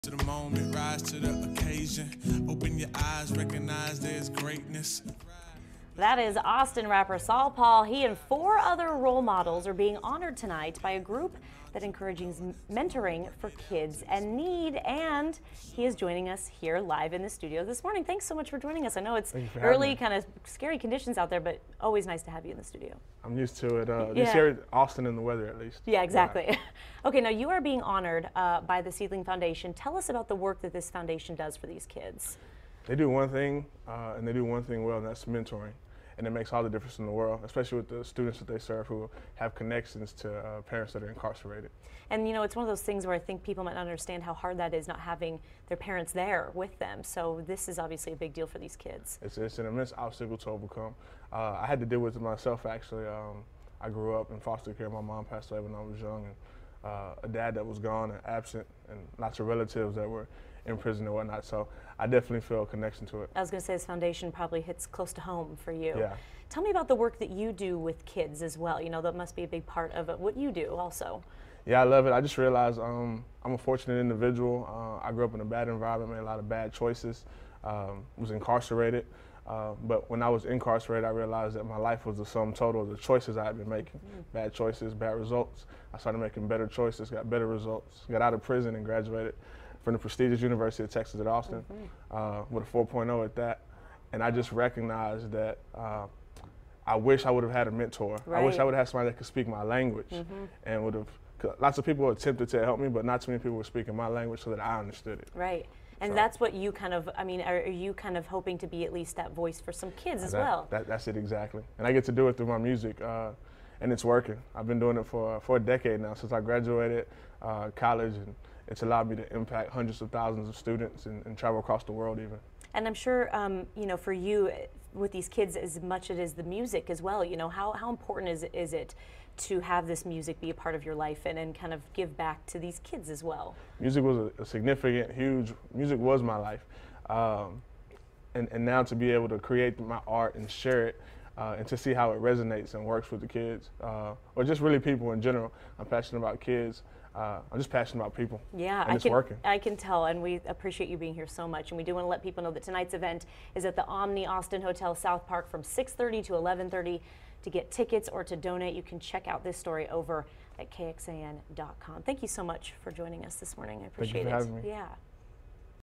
To the moment, rise to the occasion. Open your eyes, recognize there's greatness. That is Austin rapper Saul Paul. He and 4 other role models are being honored tonight by a group that encourages mentoring for kids in need, and he is joining us here live in the studio this morning. Thanks so much for joining us. I know it's early, kind of scary conditions out there, but always nice to have you in the studio. I'm used to it. This year, Austin in the weather at least. Yeah, exactly. Yeah. Okay, now you are being honored by the Seedling Foundation. Tell us about the work that this foundation does for these kids. They do one thing, and they do one thing well, and that's mentoring. And it makes all the difference in the world, especially with the students that they serve who have connections to parents that are incarcerated. And you know, it's one of those things where I think people might not understand how hard that is, not having their parents there with them. So this is obviously a big deal for these kids. It's an immense obstacle to overcome. I had to deal with it myself, actually. I grew up in foster care. My mom passed away when I was young, and a dad that was gone and absent, and lots of relatives that were in prison and whatnot, so I definitely feel a connection to it. I was going to say this foundation probably hits close to home for you. Yeah. Tell me about the work that you do with kids as well. You know, that must be a big part of it, what you do also. Yeah, I love it. I just realized I'm a fortunate individual. I grew up in a bad environment, made a lot of bad choices, was incarcerated. But when I was incarcerated, I realized that my life was the sum total of the choices I had been making. Bad choices, bad results. I started making better choices, got better results, got out of prison and graduated from the prestigious University of Texas at Austin with a 4.0 at that. And I just recognized that I wish I would have had a mentor. Right. I wish I would have had somebody that could speak my language and would have, lots of people attempted to help me, but not too many people were speaking my language so that I understood it. Right. And so that's what you kind of, I mean, are you kind of hoping to be at least that voice for some kids as well? That's it exactly. And I get to do it through my music, and it's working. I've been doing it for a decade now, since I graduated college, and it's allowed me to impact hundreds of thousands of students and travel across the world even. And I'm sure, you know, for you, with these kids, as much as it is the music as well, you know, how important is it to have this music be a part of your life and kind of give back to these kids as well? Music was a significant, huge, music was my life. And now to be able to create my art and share it, and to see how it resonates and works with the kids, or just really people in general. I'm passionate about kids. I'm just passionate about people. Yeah, and it's working. I can tell, and we appreciate you being here so much. And we do want to let people know that tonight's event is at the Omni Austin Hotel South Park from 6:30 to 11:30. To get tickets or to donate, you can check out this story over at kxan.com. Thank you so much for joining us this morning. I appreciate it. Thank you for having me. Yeah.